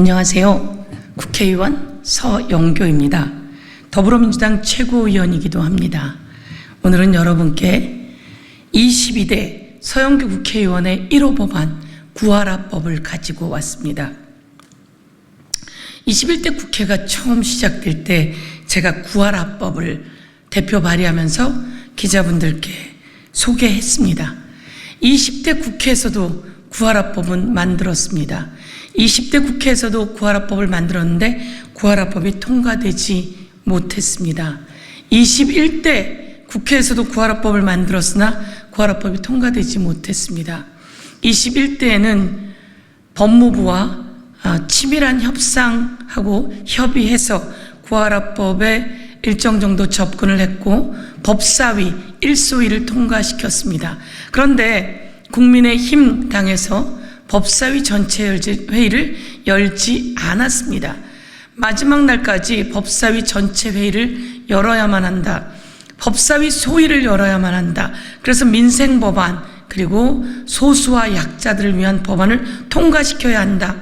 안녕하세요. 국회의원 서영교입니다. 더불어민주당 최고위원이기도 합니다. 오늘은 여러분께 22대 서영교 국회의원의 1호 법안 구하라법을 가지고 왔습니다. 21대 국회가 처음 시작될 때 제가 구하라법을 대표 발의하면서 기자분들께 소개했습니다. 20대 국회에서도 구하라법은 만들었습니다. 20대 국회에서도 구하라법을 만들었는데 구하라법이 통과되지 못했습니다. 21대 국회에서도 구하라법을 만들었으나 구하라법이 통과되지 못했습니다. 21대에는 법무부와 치밀한 협상하고 협의해서 구하라법에 일정 정도 접근을 했고 법사위 1소위를 통과시켰습니다. 그런데 국민의힘 당에서 법사위 전체 회의를 열지 않았습니다. 마지막 날까지 법사위 전체 회의를 열어야만 한다. 법사위 소위를 열어야만 한다. 그래서 민생 법안 그리고 소수와 약자들을 위한 법안을 통과시켜야 한다.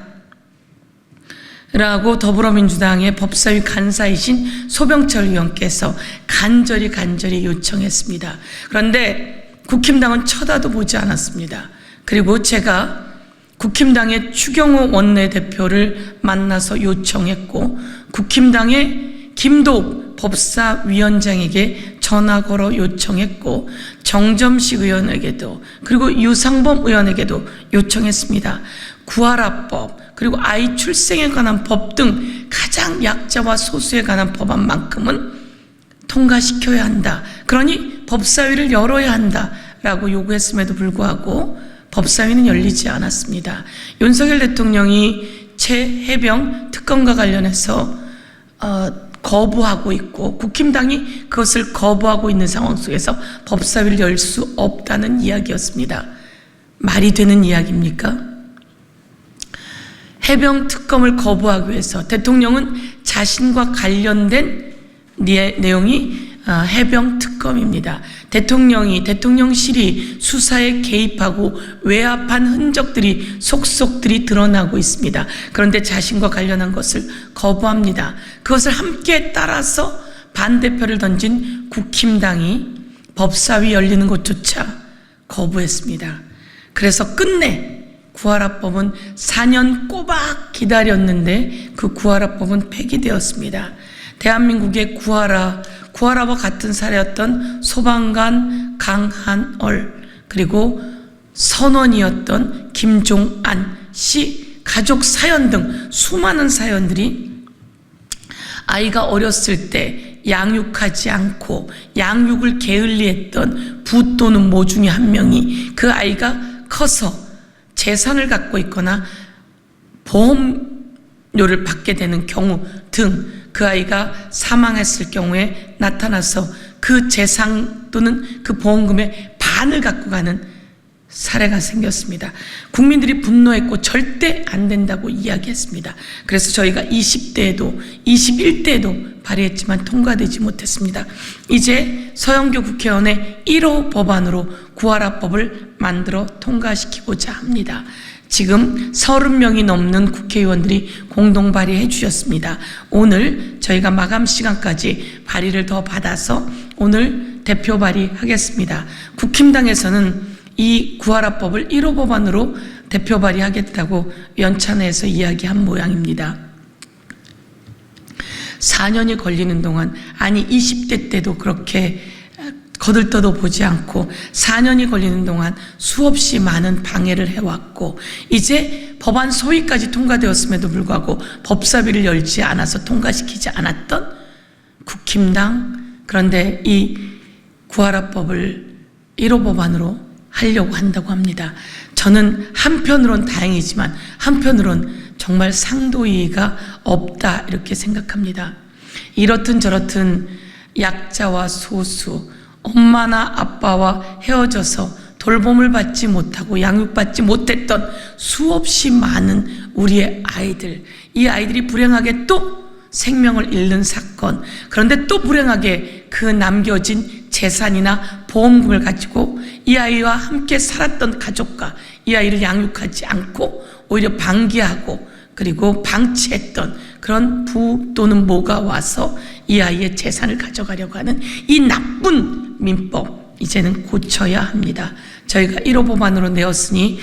라고 더불어민주당의 법사위 간사이신 소병철 의원께서 간절히 요청했습니다. 그런데 국힘당은 쳐다도 보지 않았습니다. 그리고 제가 국힘당의 추경호 원내대표를 만나서 요청했고 국힘당의 김도욱 법사위원장에게 전화 걸어 요청했고 정점식 의원에게도 그리고 유상범 의원에게도 요청했습니다. 구하라법 그리고 아이 출생에 관한 법 등 가장 약자와 소수에 관한 법안만큼은 통과시켜야 한다. 그러니 법사위를 열어야 한다라고 요구했음에도 불구하고 법사위는 열리지 않았습니다. 윤석열 대통령이 최해병 특검과 관련해서 거부하고 있고 국힘당이 그것을 거부하고 있는 상황 속에서 법사위를 열 수 없다는 이야기였습니다. 말이 되는 이야기입니까? 해병 특검을 거부하기 위해서 대통령은 자신과 관련된 내용이 해병 특검입니다. 대통령실이 수사에 개입하고 외압한 흔적들이 속속들이 드러나고 있습니다. 그런데 자신과 관련한 것을 거부합니다. 그것을 함께 따라서 반대표를 던진 국힘당이 법사위 열리는 것조차 거부했습니다. 그래서 끝내 구하라법은 4년 꼬박 기다렸는데 그 구하라법은 폐기되었습니다. 대한민국의 구하라와 같은 사례였던 소방관 강한얼 그리고 선원이었던 김종안 씨 가족 사연 등 수많은 사연들이 아이가 어렸을 때 양육하지 않고 양육을 게을리했던 부 또는 모 중에 한 명이 그 아이가 커서 재산을 갖고 있거나 보험료를 받게 되는 경우 등 그 아이가 사망했을 경우에 나타나서 그 재산 또는 그 보험금의 반을 갖고 가는 사례가 생겼습니다. 국민들이 분노했고 절대 안 된다고 이야기했습니다. 그래서 저희가 20대에도 21대에도 발의했지만 통과되지 못했습니다. 이제 서영교 국회의원의 1호 법안으로 구하라법을 만들어 통과시키고자 합니다. 지금 30명이 넘는 국회의원들이 공동 발의해 주셨습니다. 오늘 저희가 마감 시간까지 발의를 더 받아서 오늘 대표 발의하겠습니다. 국힘당에서는 이 구하라법을 1호 법안으로 대표 발의하겠다고 연찬회에서 이야기한 모양입니다. 4년이 걸리는 동안 아니 20대 때도 그렇게 거들떠도 보지 않고 4년이 걸리는 동안 수없이 많은 방해를 해왔고 이제 법안 소위까지 통과되었음에도 불구하고 법사위를 열지 않아서 통과시키지 않았던 국힘당 그런데 이 구하라법을 1호 법안으로 하려고 한다고 합니다. 저는 한편으론 다행이지만 한편으론 정말 상도이의가 없다 이렇게 생각합니다. 이렇든 저렇든 약자와 소수 엄마나 아빠와 헤어져서 돌봄을 받지 못하고 양육받지 못했던 수없이 많은 우리의 아이들 이 아이들이 불행하게 또 생명을 잃는 사건 그런데 또 불행하게 그 남겨진 재산이나 보험금을 가지고 이 아이와 함께 살았던 가족과 이 아이를 양육하지 않고 오히려 방기하고 그리고 방치했던 그런 부 또는 모가 와서 이 아이의 재산을 가져가려고 하는 이 나쁜 민법, 이제는 고쳐야 합니다. 저희가 1호 법안으로 내었으니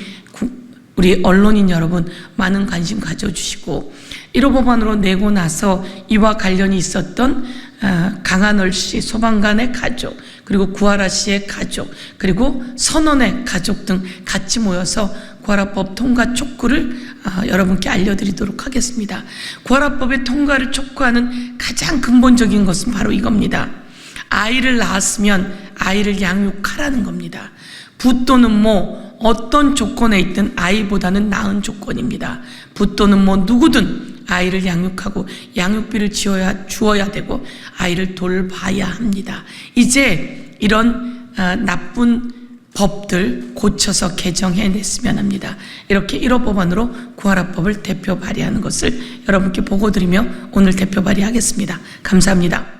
우리 언론인 여러분 많은 관심 가져주시고, 1호 법안으로 내고 나서 이와 관련이 있었던 강한월 씨 소방관의 가족, 그리고 구하라 씨의 가족, 그리고 선원의 가족 등 같이 모여서 구하라법 통과 촉구를 여러분께 알려드리도록 하겠습니다. 구하라법의 통과를 촉구하는 가장 근본적인 것은 바로 이겁니다. 아이를 낳았으면 아이를 양육하라는 겁니다. 부 또는 모 어떤 조건에 있든 아이보다는 나은 조건입니다. 부 또는 모 누구든 아이를 양육하고 양육비를 주어야 되고 아이를 돌봐야 합니다. 이제 이런 나쁜 법들 고쳐서 개정해냈으면 합니다. 이렇게 1호 법안으로 구하라법을 대표 발의하는 것을 여러분께 보고드리며 오늘 대표 발의하겠습니다. 감사합니다.